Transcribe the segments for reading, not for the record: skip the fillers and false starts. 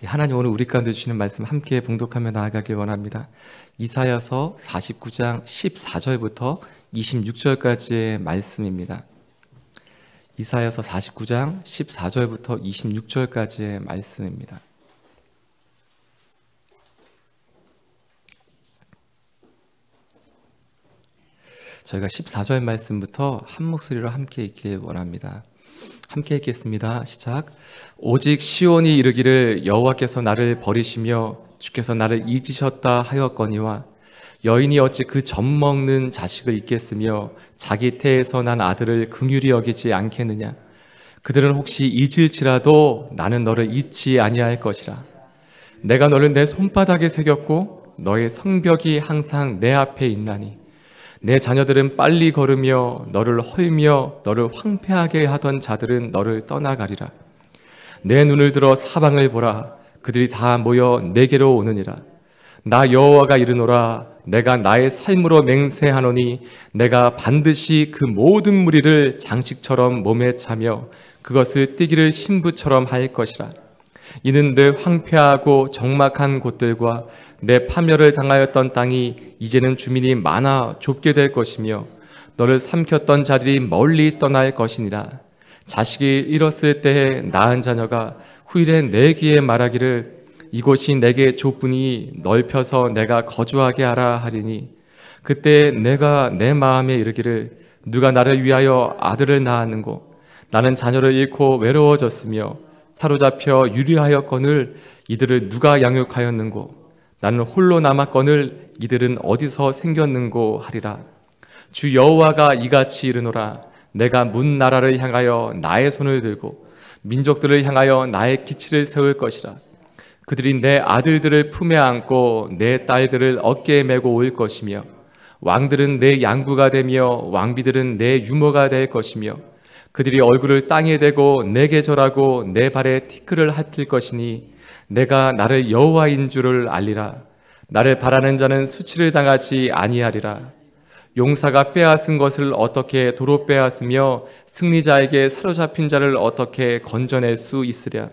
하나님 오늘 우리 가운데 주시는 말씀 함께 봉독하며 나아가길 원합니다. 이사야서 49장 14절부터 26절까지의 말씀입니다. 이사야서 49장 14절부터 26절까지의 말씀입니다. 저희가 14절 말씀부터 한 목소리로 함께 읽길 원합니다. 함께 읽겠습니다. 시작. 오직 시온이 이르기를 여호와께서 나를 버리시며 주께서 나를 잊으셨다 하였거니와 여인이 어찌 그 젖먹는 자식을 잊겠으며 자기 태에서 난 아들을 긍휼히 여기지 않겠느냐. 그들은 혹시 잊을지라도 나는 너를 잊지 아니할 것이라. 내가 너를 내 손바닥에 새겼고 너의 성벽이 항상 내 앞에 있나니 내 자녀들은 빨리 걸으며 너를 헐며 너를 황폐하게 하던 자들은 너를 떠나가리라. 내 눈을 들어 사방을 보라. 그들이 다 모여 내게로 오느니라. 나 여호와가 이르노라. 내가 나의 삶으로 맹세하노니 내가 반드시 그 모든 무리를 장식처럼 몸에 차며 그것을 띠기를 신부처럼 할 것이라. 이는 내 황폐하고 적막한 곳들과 내 파멸을 당하였던 땅이 이제는 주민이 많아 좁게 될 것이며 너를 삼켰던 자들이 멀리 떠날 것이니라. 자식이 잃었을 때에 낳은 자녀가 후일에 내 귀에 말하기를 이곳이 내게 좁으니 넓혀서 내가 거주하게 하라 하리니 그때 내가 내 마음에 이르기를 누가 나를 위하여 아들을 낳았는고 나는 자녀를 잃고 외로워졌으며 사로잡혀 유리하였거늘 이들을 누가 양육하였는고 나는 홀로 남았거늘 이들은 어디서 생겼는고 하리라. 주 여호와가 이같이 이르노라. 내가 문 나라를 향하여 나의 손을 들고 민족들을 향하여 나의 기치를 세울 것이라. 그들이 내 아들들을 품에 안고 내 딸들을 어깨에 메고 올 것이며 왕들은 내 양구가 되며 왕비들은 내 유모가 될 것이며 그들이 얼굴을 땅에 대고 내게 절하고 내 발에 티끌을 핥을 것이니 내가 나를 여호와인 줄을 알리라. 나를 바라는 자는 수치를 당하지 아니하리라. 용사가 빼앗은 것을 어떻게 도로 빼앗으며 승리자에게 사로잡힌 자를 어떻게 건져낼 수 있으랴.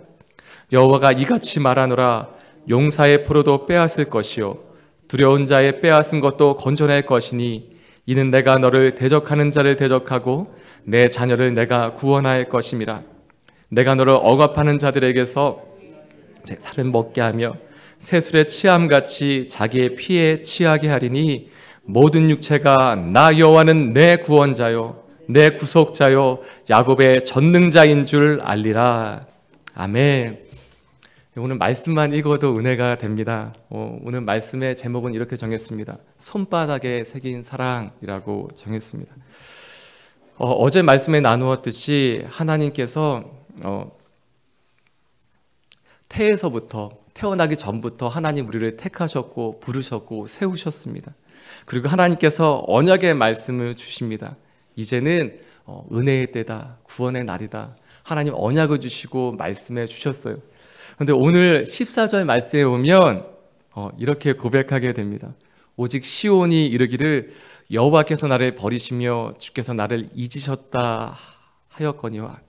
여호와가 이같이 말하노라. 용사의 포로도 빼앗을 것이요 두려운 자의 빼앗은 것도 건져낼 것이니 이는 내가 너를 대적하는 자를 대적하고 내 자녀를 내가 구원할 것임이라. 내가 너를 억압하는 자들에게서 살을 먹게 하며 새술의 치암같이 자기의 피에 취하게 하리니 모든 육체가 나 여호와는 내 구원자요 내 구속자요 야곱의 전능자인 줄 알리라. 아멘. 오늘 말씀만 읽어도 은혜가 됩니다. 오늘 말씀의 제목은 이렇게 정했습니다. 손바닥에 새긴 사랑이라고 정했습니다. 어제 말씀에 나누었듯이 하나님께서 태어나기 전부터 하나님 우리를 택하셨고 부르셨고 세우셨습니다. 그리고 하나님께서 언약의 말씀을 주십니다. 이제는 은혜의 때다, 구원의 날이다. 하나님 언약을 주시고 말씀해 주셨어요. 그런데 오늘 14절 말씀에 보면 이렇게 고백하게 됩니다. 오직 시온이 이르기를 여호와께서 나를 버리시며 주께서 나를 잊으셨다 하였거니와.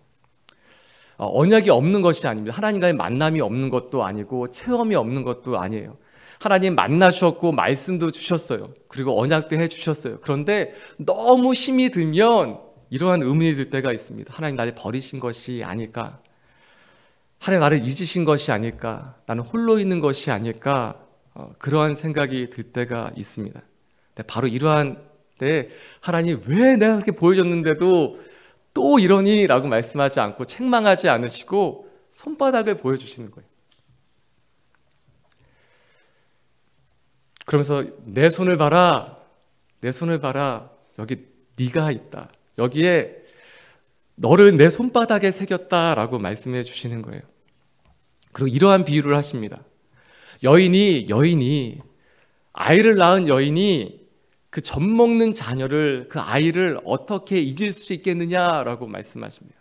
언약이 없는 것이 아닙니다. 하나님과의 만남이 없는 것도 아니고 체험이 없는 것도 아니에요. 하나님 만나셨고 말씀도 주셨어요. 그리고 언약도 해주셨어요. 그런데 너무 힘이 들면 이러한 의문이 들 때가 있습니다. 하나님 나를 버리신 것이 아닐까? 하나님 나를 잊으신 것이 아닐까? 나는 홀로 있는 것이 아닐까? 그러한 생각이 들 때가 있습니다. 바로 이러한 때 하나님 왜 내가 그렇게 보여줬는데도 또 이러니? 라고 말씀하지 않고 책망하지 않으시고 손바닥을 보여주시는 거예요. 그러면서 내 손을 봐라. 내 손을 봐라. 여기 네가 있다. 여기에 너를 내 손바닥에 새겼다라고 말씀해 주시는 거예요. 그리고 이러한 비유를 하십니다. 여인이 아이를 낳은 여인이 그 젖먹는 자녀를 그 아이를 어떻게 잊을 수 있겠느냐라고 말씀하십니다.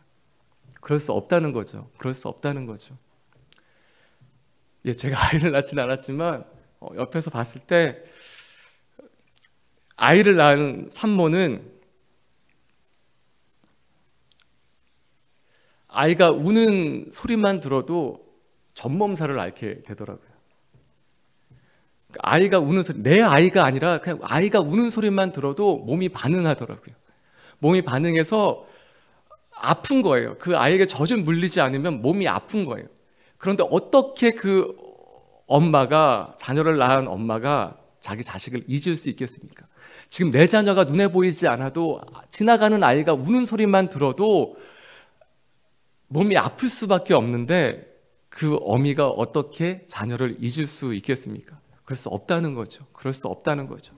그럴 수 없다는 거죠. 그럴 수 없다는 거죠. 제가 아이를 낳지는 않았지만 옆에서 봤을 때 아이를 낳은 산모는 아이가 우는 소리만 들어도 전몸살을 앓게 되더라고요. 아이가 우는 소리, 내 아이가 아니라 그냥 아이가 우는 소리만 들어도 몸이 반응하더라고요. 몸이 반응해서 아픈 거예요. 그 아이에게 젖을 물리지 않으면 몸이 아픈 거예요. 그런데 어떻게 그 엄마가, 자녀를 낳은 엄마가 자기 자식을 잊을 수 있겠습니까? 지금 내 자녀가 눈에 보이지 않아도 지나가는 아이가 우는 소리만 들어도 몸이 아플 수밖에 없는데 그 어미가 어떻게 자녀를 잊을 수 있겠습니까? 그럴 수 없다는 거죠. 그럴 수 없다는 거죠.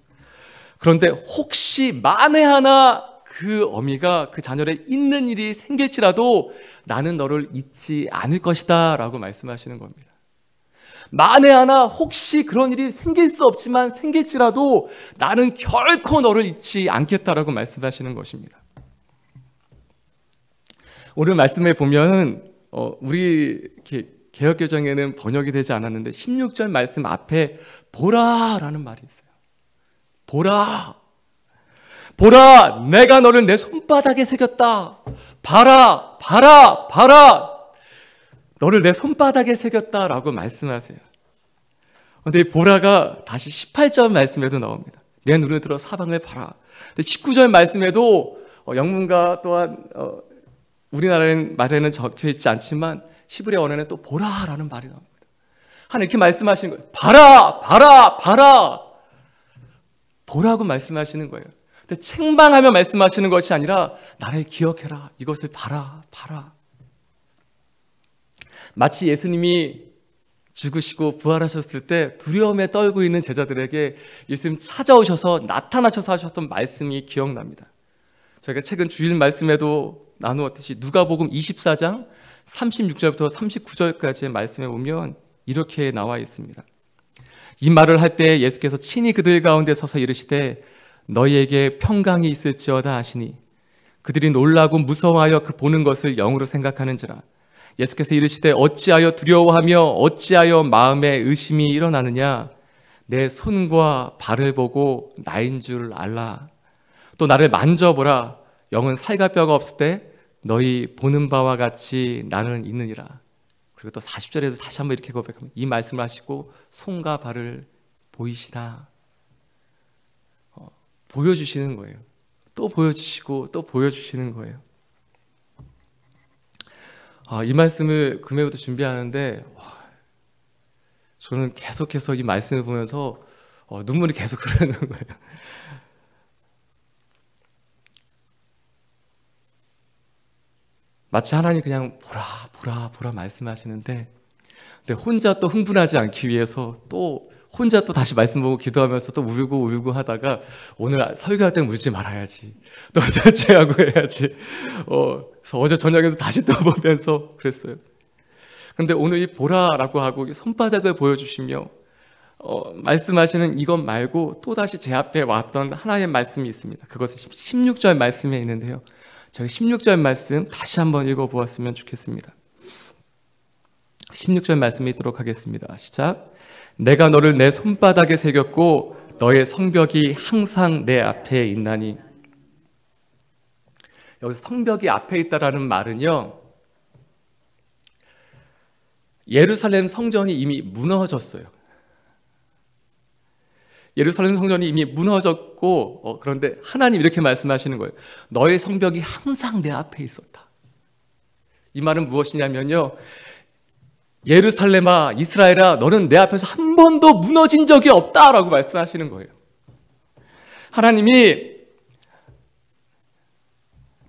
그런데 혹시 만에 하나 그 어미가 그 자녀를 잊는 일이 생길지라도 나는 너를 잊지 않을 것이다 라고 말씀하시는 겁니다. 만에 하나 혹시 그런 일이 생길 수 없지만 생길지라도 나는 결코 너를 잊지 않겠다라고 말씀하시는 것입니다. 오늘 말씀에 보면 우리 개역개정에는 번역이 되지 않았는데 16절 말씀 앞에 보라라는 말이 있어요. 보라, 보라, 내가 너를 내 손바닥에 새겼다. 봐라, 봐라, 봐라, 너를 내 손바닥에 새겼다라고 말씀하세요. 그런데 이 보라가 다시 18절 말씀에도 나옵니다. 내 눈을 들어 사방을 봐라. 19절 말씀에도 영문가 또한 우리나라 말에는 적혀 있지 않지만 히브리어 언어에는 또 보라라는 말이 나옵니다. 하나님 이렇게 말씀하시는 거예요. 봐라, 봐라, 봐라, 보라고 말씀하시는 거예요. 근데 책망하며 말씀하시는 것이 아니라 나를 기억해라. 이것을 봐라, 봐라. 마치 예수님이 죽으시고 부활하셨을 때 두려움에 떨고 있는 제자들에게 예수님 찾아오셔서 나타나셔서 하셨던 말씀이 기억납니다. 저희가 최근 주일 말씀에도 나누었듯이 누가복음 24장 36절부터 39절까지의 말씀에 보면 이렇게 나와 있습니다. 이 말을 할 때 예수께서 친히 그들 가운데 서서 이르시되 너희에게 평강이 있을지어다 하시니 그들이 놀라고 무서워하여 그 보는 것을 영으로 생각하는지라. 예수께서 이르시되 어찌하여 두려워하며 어찌하여 마음에 의심이 일어나느냐. 내 손과 발을 보고 나인 줄 알라. 또 나를 만져보라. 영은 살과 뼈가 없을 때 너희 보는 바와 같이 나는 있느니라. 그리고 또 40절에도 다시 한번 이렇게 고백합니다. 이 말씀을 하시고 손과 발을 보이시나. 보여주시는 거예요. 또 보여주시고 또 보여주시는 거예요. 이 말씀을 금요일부터 준비하는데 저는 계속해서 이 말씀을 보면서 눈물이 계속 흐르는 거예요. 마치 하나님 그냥 보라 보라 보라 말씀하시는데 근데 혼자 또 흥분하지 않기 위해서 또 혼자 또 다시 말씀 보고 기도하면서 또 울고 울고 하다가 오늘 설교할 땐 울지 말아야지. 또 자체하고 해야지. 그래서 어제 저녁에도 다시 또 보면서 그랬어요. 근데 오늘 이 보라라고 하고 손바닥을 보여주시며 말씀하시는 이것 말고 또 다시 제 앞에 왔던 하나의 말씀이 있습니다. 그것은 16절 말씀에 있는데요. 저희 16절 말씀 다시 한번 읽어보았으면 좋겠습니다. 16절 말씀 읽도록 하겠습니다. 시작. 내가 너를 내 손바닥에 새겼고 너의 성벽이 항상 내 앞에 있나니. 여기서 성벽이 앞에 있다라는 말은요, 예루살렘 성전이 이미 무너졌어요. 예루살렘 성전이 이미 무너졌고 그런데 하나님 이렇게 말씀하시는 거예요. 너의 성벽이 항상 내 앞에 있었다. 이 말은 무엇이냐면요, 예루살렘아, 이스라엘아, 너는 내 앞에서 한 번도 무너진 적이 없다라고 말씀하시는 거예요. 하나님이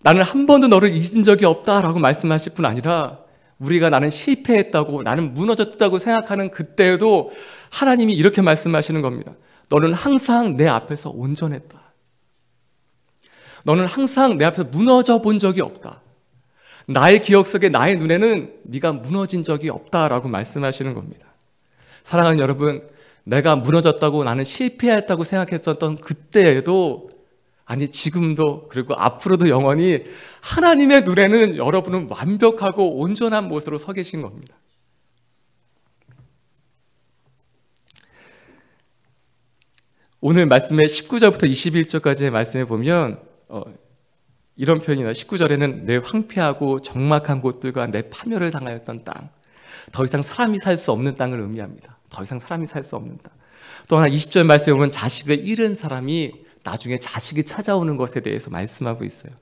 나는 한 번도 너를 잊은 적이 없다라고 말씀하실 뿐 아니라 우리가 나는 실패했다고, 나는 무너졌다고 생각하는 그때에도 하나님이 이렇게 말씀하시는 겁니다. 너는 항상 내 앞에서 온전했다. 너는 항상 내 앞에서 무너져 본 적이 없다. 나의 기억 속에, 나의 눈에는 네가 무너진 적이 없다라고 말씀하시는 겁니다. 사랑하는 여러분, 내가 무너졌다고, 나는 실패했다고 생각했었던 그때에도, 아니 지금도, 그리고 앞으로도 영원히 하나님의 눈에는 여러분은 완벽하고 온전한 모습으로 서 계신 겁니다. 오늘 말씀의 19절부터 21절까지의 말씀에 보면 이런 표현이 나와요. 19절에는 내 황폐하고 적막한 곳들과 내 파멸을 당하였던 땅. 더 이상 사람이 살 수 없는 땅을 의미합니다. 더 이상 사람이 살 수 없는 땅. 또 하나 20절 말씀에 보면 자식을 잃은 사람이 나중에 자식이 찾아오는 것에 대해서 말씀하고 있어요.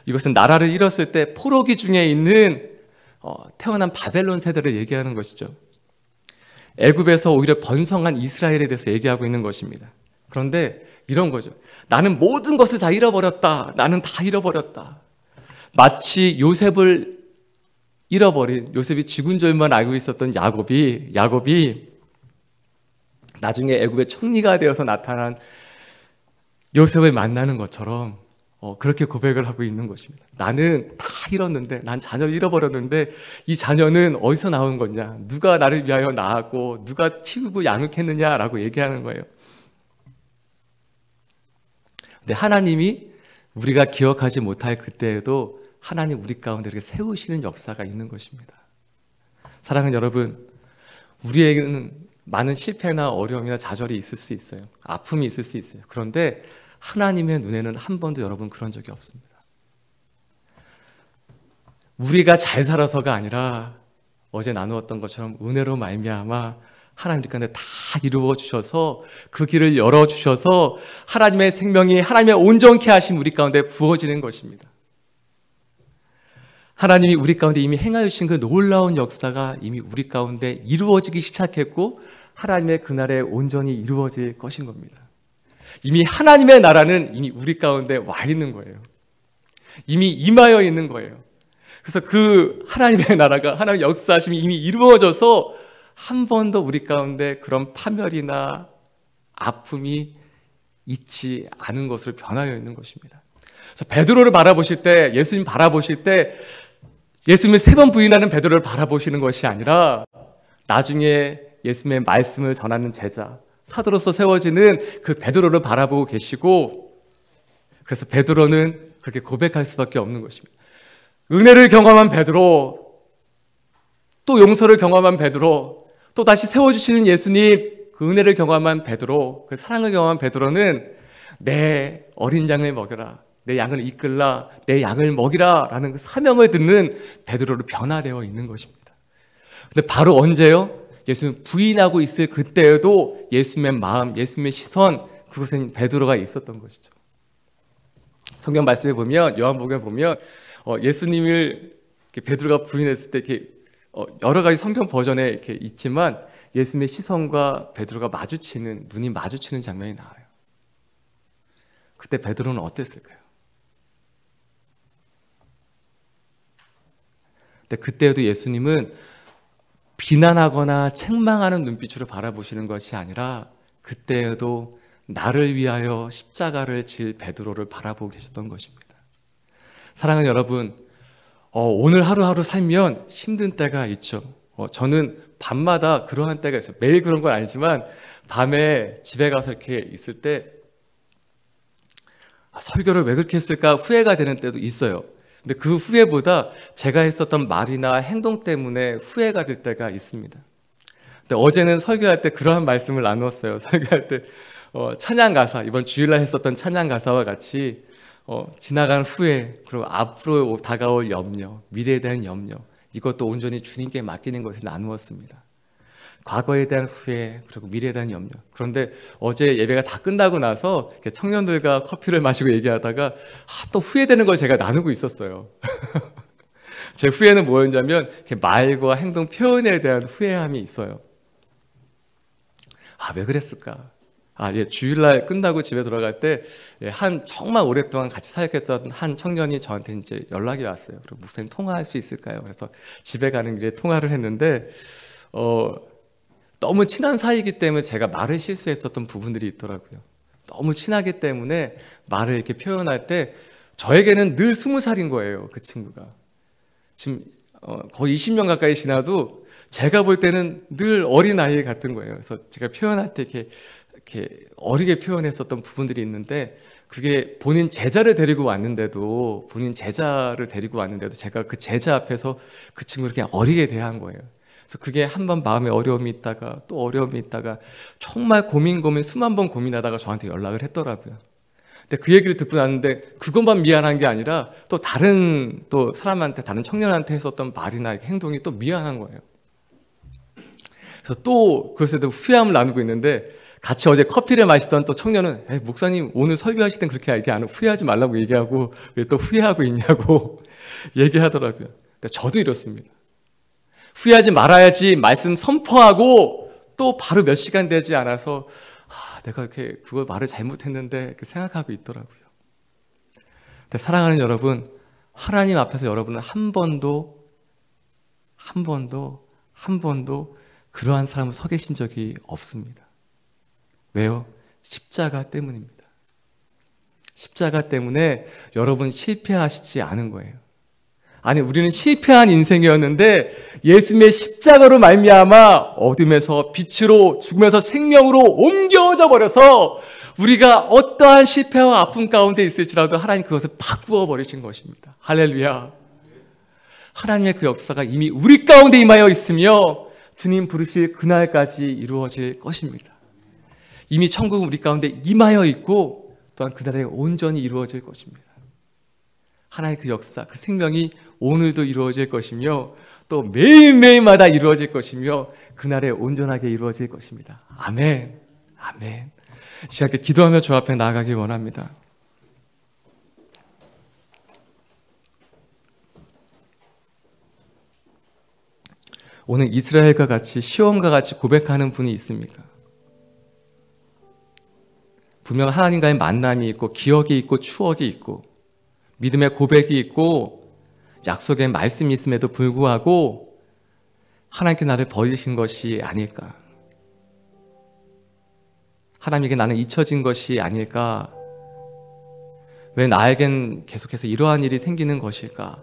이것은 나라를 잃었을 때 포로기 중에 있는 태어난 바벨론 세대를 얘기하는 것이죠. 애굽에서 오히려 번성한 이스라엘에 대해서 얘기하고 있는 것입니다. 그런데 이런 거죠. 나는 모든 것을 다 잃어버렸다. 나는 다 잃어버렸다. 마치 요셉을 잃어버린, 요셉이 죽은 줄만 알고 있었던 야곱이 나중에 애굽의 총리가 되어서 나타난 요셉을 만나는 것처럼 그렇게 고백을 하고 있는 것입니다. 나는 다 잃었는데, 난 자녀를 잃어버렸는데 이 자녀는 어디서 나온 거냐? 누가 나를 위하여 낳았고 누가 키우고 양육했느냐라고 얘기하는 거예요. 근데 하나님이 우리가 기억하지 못할 그때에도 하나님 우리 가운데 이렇게 세우시는 역사가 있는 것입니다. 사랑하는 여러분, 우리에게는 많은 실패나 어려움이나 좌절이 있을 수 있어요. 아픔이 있을 수 있어요. 그런데 하나님의 눈에는 한 번도 여러분 그런 적이 없습니다. 우리가 잘 살아서가 아니라 어제 나누었던 것처럼 은혜로 말미암아 하나님 우리 가운데 다 이루어 주셔서 그 길을 열어 주셔서 하나님의 생명이 하나님의 온전케 하심 우리 가운데 부어지는 것입니다. 하나님이 우리 가운데 이미 행하여 주신 그 놀라운 역사가 이미 우리 가운데 이루어지기 시작했고 하나님의 그날에 온전히 이루어질 것인 겁니다. 이미 하나님의 나라는 이미 우리 가운데 와 있는 거예요. 이미 임하여 있는 거예요. 그래서 그 하나님의 나라가 하나님의 역사하심이 이미 이루어져서 한 번도 우리 가운데 그런 파멸이나 아픔이 있지 않은 것을 변하여 있는 것입니다. 그래서 베드로를 바라보실 때, 예수님 바라보실 때 예수님을 3번 부인하는 베드로를 바라보시는 것이 아니라 나중에 예수님의 말씀을 전하는 제자, 사도로서 세워지는 그 베드로를 바라보고 계시고, 그래서 베드로는 그렇게 고백할 수밖에 없는 것입니다. 은혜를 경험한 베드로, 또 용서를 경험한 베드로, 또 다시 세워주시는 예수님, 그 은혜를 경험한 베드로, 그 사랑을 경험한 베드로는 내 어린 양을 먹여라, 내 양을 이끌라, 내 양을 먹이라 라는 그 사명을 듣는 베드로로 변화되어 있는 것입니다. 근데 바로 언제요? 예수님 부인하고 있을 그때에도 예수님의 마음, 예수님의 시선, 그곳엔 베드로가 있었던 것이죠. 성경 말씀에 보면, 요한복음에 보면 예수님을 베드로가 부인했을 때 이렇게 여러 가지 성경 버전에 이렇게 있지만 예수님의 시선과 베드로가 마주치는, 눈이 마주치는 장면이 나와요. 그때 베드로는 어땠을까요? 근데 그때에도 예수님은 비난하거나 책망하는 눈빛으로 바라보시는 것이 아니라 그때에도 나를 위하여 십자가를 질 베드로를 바라보고 계셨던 것입니다. 사랑하는 여러분, 오늘 하루하루 살면 힘든 때가 있죠. 저는 밤마다 그러한 때가 있어요. 매일 그런 건 아니지만 밤에 집에 가서 이렇게 있을 때 설교를 왜 그렇게 했을까 후회가 되는 때도 있어요. 근데 그 후회보다 제가 했었던 말이나 행동 때문에 후회가 될 때가 있습니다. 근데 어제는 설교할 때 그러한 말씀을 나누었어요. 설교할 때 찬양 가사, 이번 주일날 했었던 찬양 가사와 같이 지나간 후회, 그리고 앞으로 다가올 염려, 미래에 대한 염려, 이것도 온전히 주님께 맡기는 것을 나누었습니다. 과거에 대한 후회, 그리고 미래에 대한 염려. 그런데 어제 예배가 다 끝나고 나서 청년들과 커피를 마시고 얘기하다가 또 후회되는 걸 제가 나누고 있었어요. 제 후회는 뭐였냐면 말과 행동 표현에 대한 후회함이 있어요. 왜 그랬을까? 주일날 끝나고 집에 돌아갈 때 정말 오랫동안 같이 사역했던 한 청년이 저한테 이제 연락이 왔어요. 그리고 목사님 통화할 수 있을까요? 그래서 집에 가는 길에 통화를 했는데 너무 친한 사이이기 때문에 제가 말을 실수했었던 부분들이 있더라고요. 너무 친하기 때문에 말을 이렇게 표현할 때 저에게는 늘 20살인 거예요. 그 친구가 지금 거의 20년 가까이 지나도 제가 볼 때는 늘 어린아이 같은 거예요. 그래서 제가 표현할 때 이렇게 어리게 표현했었던 부분들이 있는데, 그게 본인 제자를 데리고 왔는데도 제가 그 제자 앞에서 그 친구를 그냥 어리게 대한 거예요. 그래서 그게 한 번 마음에 어려움이 있다가 또 어려움이 있다가 정말 고민 수만 번 고민하다가 저한테 연락을 했더라고요. 근데 그 얘기를 듣고 났는데 그것만 미안한 게 아니라 또 다른 사람한테, 다른 청년한테 했었던 말이나 행동이 또 미안한 거예요. 그래서 또 그것에 대해 후회함을 나누고 있는데 같이 어제 커피를 마시던 또 청년은 목사님 오늘 설교하실 땐 그렇게 얘기 안 하고 후회하지 말라고 얘기하고 왜 또 후회하고 있냐고 얘기하더라고요. 그러니까 저도 이렇습니다. 후회하지 말아야지 말씀 선포하고 또 바로 몇 시간 되지 않아서 내가 이렇게 그걸 말을 잘못했는데 이렇게 생각하고 있더라고요. 근데 사랑하는 여러분, 하나님 앞에서 여러분은 한 번도 그러한 사람을 서 계신 적이 없습니다. 왜요? 십자가 때문입니다. 십자가 때문에 여러분 실패하시지 않은 거예요. 아니, 우리는 실패한 인생이었는데 예수님의 십자가로 말미암아 어둠에서 빛으로, 죽음에서 생명으로 옮겨져 버려서 우리가 어떠한 실패와 아픔 가운데 있을지라도 하나님 그것을 바꾸어 버리신 것입니다. 할렐루야. 하나님의 그 역사가 이미 우리 가운데 임하여 있으며 주님 부르실 그날까지 이루어질 것입니다. 이미 천국은 우리 가운데 임하여 있고 또한 그날에 온전히 이루어질 것입니다. 하나님의 그 역사, 그 생명이 오늘도 이루어질 것이며 또 매일매일마다 이루어질 것이며 그날에 온전하게 이루어질 것입니다. 아멘. 아멘. 이 시간에 기도하며 주 앞에 나아가기 원합니다. 오늘 이스라엘과 같이 시온과 같이 고백하는 분이 있습니까? 분명 하나님과의 만남이 있고 기억이 있고 추억이 있고 믿음의 고백이 있고 약속의 말씀이 있음에도 불구하고 하나님께 나를 버리신 것이 아닐까? 하나님에게 나는 잊혀진 것이 아닐까? 왜 나에겐 계속해서 이러한 일이 생기는 것일까?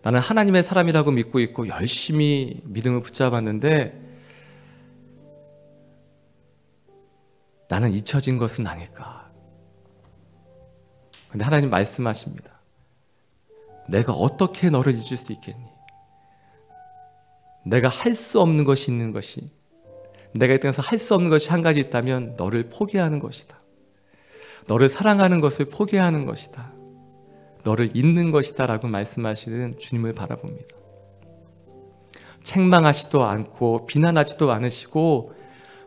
나는 하나님의 사람이라고 믿고 있고 열심히 믿음을 붙잡았는데 나는 잊혀진 것은 아닐까? 근데 하나님 말씀하십니다. 내가 어떻게 너를 잊을 수 있겠니? 내가 할 수 없는 것이 있는 것이, 내가 이 땅에서 할 수 없는 것이 한 가지 있다면 너를 포기하는 것이다. 너를 사랑하는 것을 포기하는 것이다. 너를 잊는 것이다 라고 말씀하시는 주님을 바라봅니다. 책망하지도 않고 비난하지도 않으시고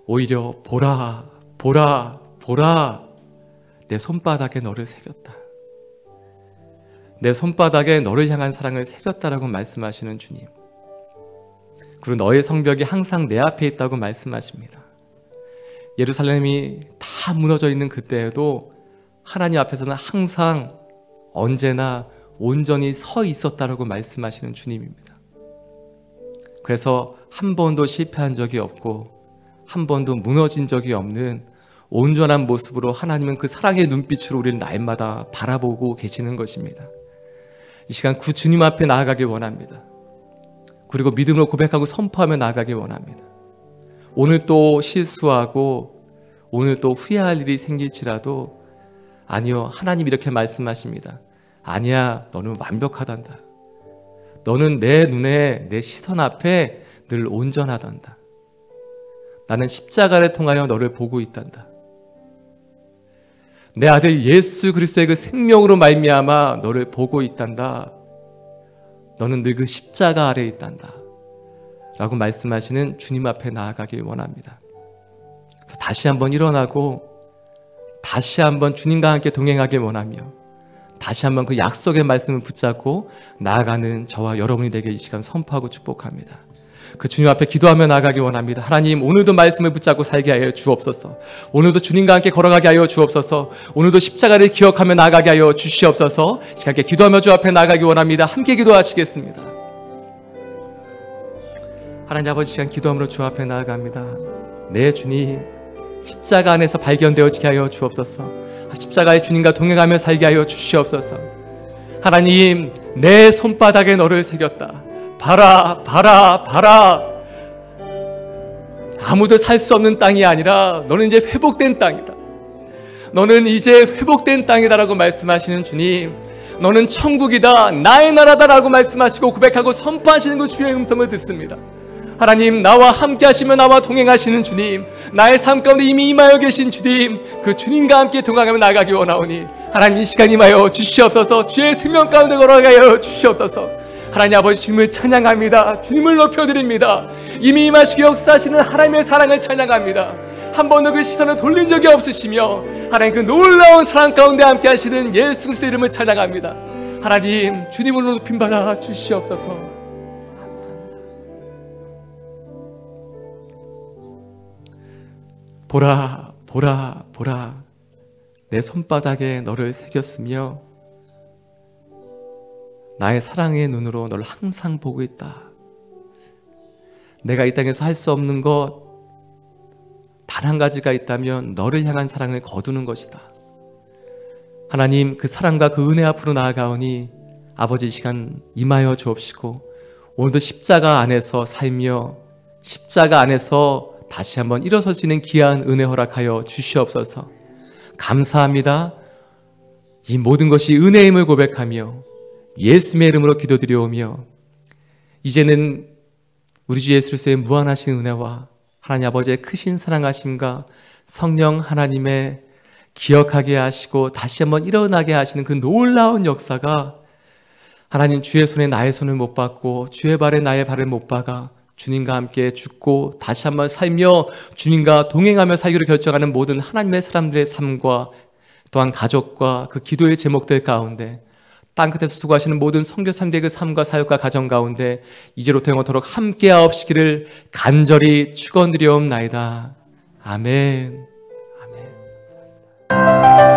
오히려 보라, 보라, 보라, 내 손바닥에 너를 새겼다. 내 손바닥에 너를 향한 사랑을 새겼다라고 말씀하시는 주님. 그리고 너의 성벽이 항상 내 앞에 있다고 말씀하십니다. 예루살렘이 다 무너져 있는 그때에도 하나님 앞에서는 항상 언제나 온전히 서 있었다라고 말씀하시는 주님입니다. 그래서 한 번도 실패한 적이 없고 한 번도 무너진 적이 없는 온전한 모습으로 하나님은 그 사랑의 눈빛으로 우리를 날마다 바라보고 계시는 것입니다. 이 시간 그 주님 앞에 나아가길 원합니다. 그리고 믿음으로 고백하고 선포하며 나아가길 원합니다. 오늘 또 실수하고 오늘 또 후회할 일이 생길지라도 아니요, 하나님 이렇게 말씀하십니다. 아니야, 너는 완벽하단다. 너는 내 눈에, 내 시선 앞에 늘 온전하단다. 나는 십자가를 통하여 너를 보고 있단다. 내 아들 예수 그리스도의 그 생명으로 말미암아 너를 보고 있단다. 너는 늘 그 십자가 아래에 있단다 라고 말씀하시는 주님 앞에 나아가길 원합니다. 그래서 다시 한번 일어나고 다시 한번 주님과 함께 동행하길 원하며 다시 한번 그 약속의 말씀을 붙잡고 나아가는 저와 여러분이 되게 이 시간 선포하고 축복합니다. 그 주님 앞에 기도하며 나아가기 원합니다. 하나님, 오늘도 말씀을 붙잡고 살게 하여 주옵소서. 오늘도 주님과 함께 걸어가게 하여 주옵소서. 오늘도 십자가를 기억하며 나아가게 하여 주시옵소서. 시간께 기도하며 주 앞에 나아가기 원합니다. 함께 기도하시겠습니다. 하나님 아버지, 시간 기도함으로 주 앞에 나아갑니다. 네, 주님, 십자가 안에서 발견되어지게 하여 주옵소서. 십자가의 주님과 동행하며 살게 하여 주시옵소서. 하나님, 내 손바닥에 너를 새겼다. 봐라, 봐라, 봐라. 아무도 살 수 없는 땅이 아니라 너는 이제 회복된 땅이다. 너는 이제 회복된 땅이다라고 말씀하시는 주님, 너는 천국이다, 나의 나라다라고 말씀하시고 고백하고 선포하시는 그 주의 음성을 듣습니다. 하나님, 나와 함께 하시며 나와 동행하시는 주님, 나의 삶 가운데 이미 임하여 계신 주님, 그 주님과 함께 동행하며 나가기 원하오니 하나님, 이 시간 임하여 주시옵소서. 주의 생명 가운데 걸어가게 하여 주시옵소서. 하나님 아버지, 주님을 찬양합니다. 주님을 높여드립니다. 이미 임하시고 역사하시는 하나님의 사랑을 찬양합니다. 한 번도 그 시선을 돌린 적이 없으시며 하나님 그 놀라운 사랑 가운데 함께 하시는 예수 그리스도의 이름을 찬양합니다. 하나님, 주님으로 높임받아 주시옵소서. 감사합니다. 보라, 보라, 보라, 내 손바닥에 너를 새겼으며 나의 사랑의 눈으로 너를 항상 보고 있다. 내가 이 땅에서 할 수 없는 것 단 한 가지가 있다면 너를 향한 사랑을 거두는 것이다. 하나님, 그 사랑과 그 은혜 앞으로 나아가오니 아버지, 이 시간 임하여 주옵시고 오늘도 십자가 안에서 살며 십자가 안에서 다시 한번 일어설 수 있는 귀한 은혜 허락하여 주시옵소서. 감사합니다. 이 모든 것이 은혜임을 고백하며 예수님의 이름으로 기도드려오며 이제는 우리 주 예수 그리스도의 무한하신 은혜와 하나님 아버지의 크신 사랑하심과 성령 하나님의 기억하게 하시고 다시 한번 일어나게 하시는 그 놀라운 역사가 하나님, 주의 손에 나의 손을 못 받고 주의 발에 나의 발을 못 박아 주님과 함께 죽고 다시 한번 살며 주님과 동행하며 살기로 결정하는 모든 하나님의 사람들의 삶과 또한 가족과 그 기도의 제목들 가운데 땅끝에서 수고하시는 모든 선교사님들의 그 삶과 사역과 가정 가운데 이제로부터 영원토록 함께하옵시기를 간절히 축원드리옵나이다. 아멘. 아멘.